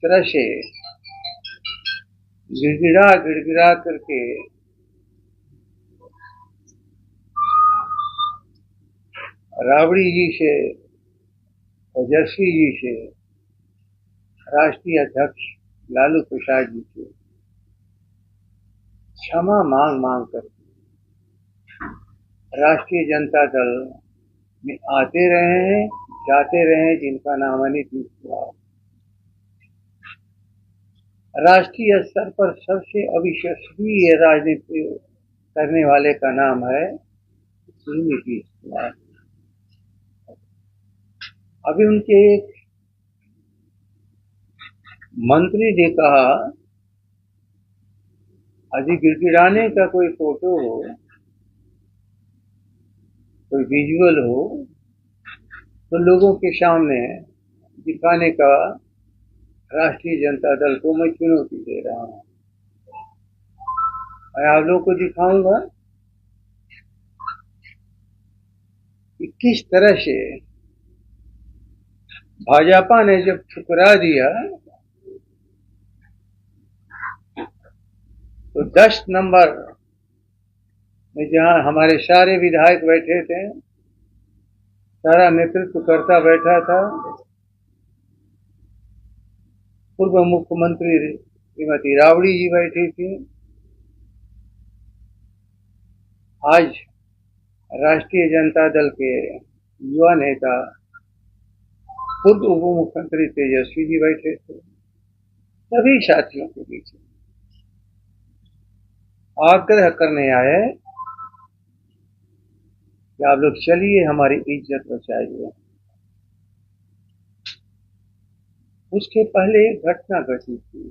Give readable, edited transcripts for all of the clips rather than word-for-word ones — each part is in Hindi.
तरह से गिड़गिड़ा गिड़गिड़ा करके राबड़ी जी से, ओजस्वी जी से, राष्ट्रीय अध्यक्ष लालू प्रसाद जी से क्षमा मांग मांग कर राष्ट्रीय जनता दल में आते रहे हैं, जाते रहे हैं, जिनका नाम है नीतीश कुमार। राष्ट्रीय स्तर पर सबसे अविश्वसनीय राजनीति करने वाले का नाम है नीतीश कुमार। अभी उनके एक मंत्री ने कहा, यदि गिड़गिड़ाने का कोई फोटो हो, कोई विजुअल हो, तो लोगों के सामने दिखाने का राष्ट्रीय जनता दल को मैं चुनौती दे रहा हूं। मैं आप लोगों को दिखाऊंगा कि किस तरह से भाजपा ने जब ठुकरा दिया तो 10 नंबर में जहां हमारे सारे विधायक बैठे थे, सारा नेतृत्वकर्ता बैठा था, पूर्व मुख्यमंत्री श्रीमती राबड़ी जी बैठी थी, आज राष्ट्रीय जनता दल के युवा नेता पूर्व उप मुख्यमंत्री तेजस्वी जी बैठे थे। सभी साथियों के बीच आग्रह करने आए कि आप लोग चलिए, हमारी इज्जत बचाइए। उसके पहले एक घटना घटी थी,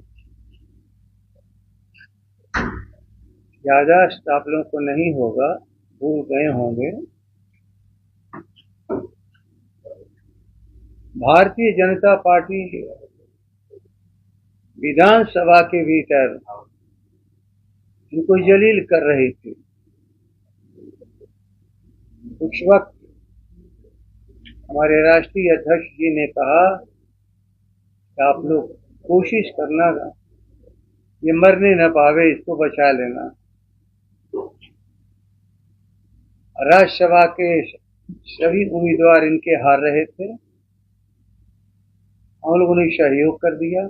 याददाश्त आप लोगों को नहीं होगा, भूल गए होंगे। भारतीय जनता पार्टी विधानसभा के भीतर इनको जलील कर रही थी। उस वक्त हमारे राष्ट्रीय अध्यक्ष जी ने कहा कि आप लोग कोशिश करना, ये मरने न पावे, इसको बचा लेना। राज्यसभा के सभी उम्मीदवार इनके हार रहे थे, हम लोगों ने सहयोग कर दिया।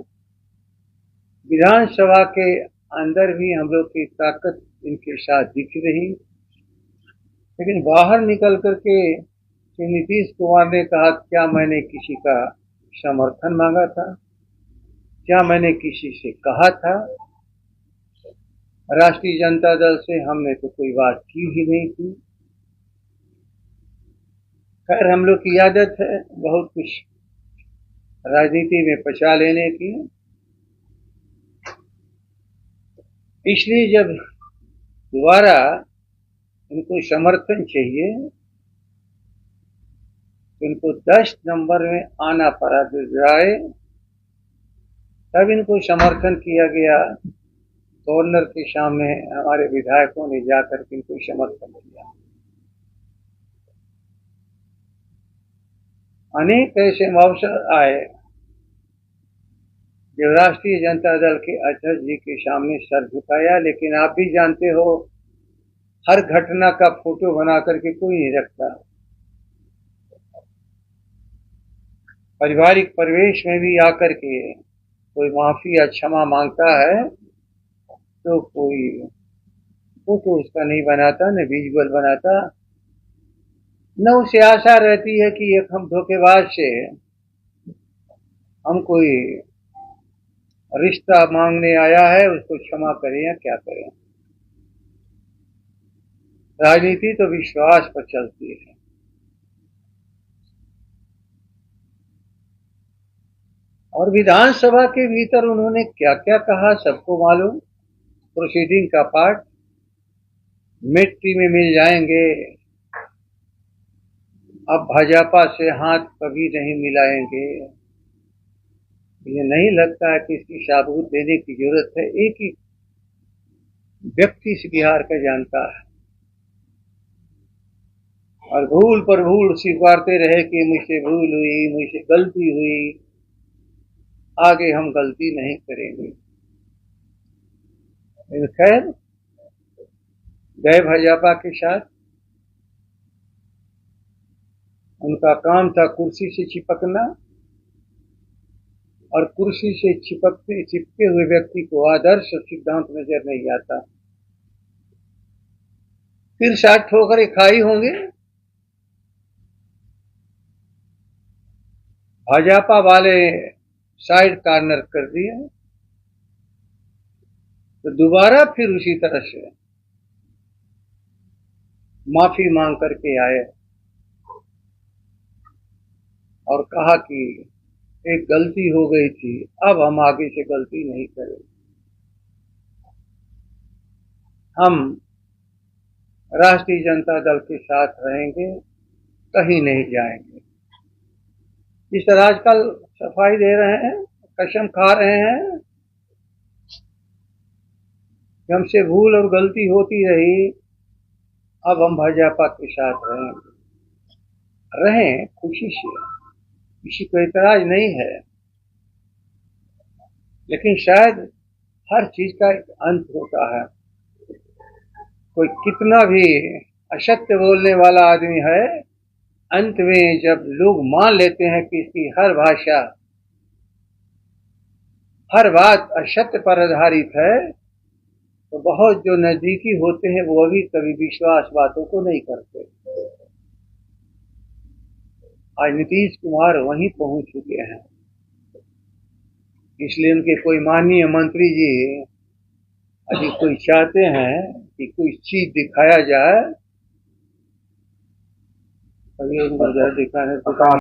विधानसभा के अंदर भी हम लोग की ताकत इनके साथ दिख रही, लेकिन बाहर निकल करके नीतीश कुमार ने कहा, क्या मैंने किसी का समर्थन मांगा था? क्या मैंने किसी से कहा था? राष्ट्रीय जनता दल से हमने तो कोई बात की ही नहीं थी। खैर, हम लोग की आदत है बहुत कुछ राजनीति में पचा लेने की, इसलिए जब दोबारा इनको समर्थन चाहिए तो इनको 10 नंबर में आना पड़ा गिड़गिड़ाए, तब इनको समर्थन किया गया। गवर्नर के सामने हमारे विधायकों ने जाकर इनको समर्थन किया। अनेक ऐसे अवसर आए जब राष्ट्रीय जनता दल के अध्यक्ष जी के सामने सर झुकाया, लेकिन आप भी जानते हो, हर घटना का फोटो बना करके कोई नहीं रखता। पारिवारिक परिवेश में भी आकर के कोई माफी या क्षमा मांगता है तो कोई फोटो उसका नहीं बनाता, न विजुअल बनाता, न उसे आशा रहती है कि एक हम धोखेबाज से हम कोई रिश्ता मांगने आया है, उसको क्षमा करें या क्या करें। राजनीति तो विश्वास पर चलती है। और विधानसभा के भीतर उन्होंने क्या क्या कहा सबको मालूम। प्रोसीडिंग का पार्ट, मिट्टी में मिल जाएंगे, अब भाजपा से हाथ कभी नहीं मिलाएंगे। ये नहीं लगता है कि इसकी सबूत देने की जरूरत है। एक ही व्यक्ति इस बिहार का जानता है, और भूल पर भूल स्वीकारते रहे कि मुझसे भूल हुई, मुझसे गलती हुई। आगे हम गलती नहीं करेंगे। लेकिन खैर गए भाजपा के साथ, उनका काम था कुर्सी से चिपकना, और कुर्सी से चिपके हुए व्यक्ति को आदर्श और सिद्धांत नजर नहीं आता। फिर शायद ठोकरें खाई होंगे, भाजपा वाले साइड कॉर्नर कर दिया, तो दोबारा फिर उसी तरह से माफी मांग करके आए और कहा कि एक गलती हो गई थी, अब हम आगे से गलती नहीं करेंगे, हम राष्ट्रीय जनता दल के साथ रहेंगे, कहीं नहीं जाएंगे। इस तरह आजकल सफाई दे रहे हैं, कसम खा रहे हैं कि हमसे भूल और गलती होती रही, अब हम भाजपा के साथ रहें खुशी से, किसी को एतराज नहीं है। लेकिन शायद हर चीज का एक अंत होता है। कोई कितना भी असत्य बोलने वाला आदमी है, अंत में जब लोग मान लेते हैं कि इसकी हर भाषा, हर बात असत्य पर आधारित है, तो बहुत जो नजदीकी होते हैं वो अभी कभी विश्वास बातों को नहीं करते। आज नीतीश कुमार वहीं पहुंच चुके हैं, इसलिए उनके कोई माननीय मंत्री जी अभी कोई चाहते हैं कि कोई चीज दिखाया जाए, अभी उनको दिखाने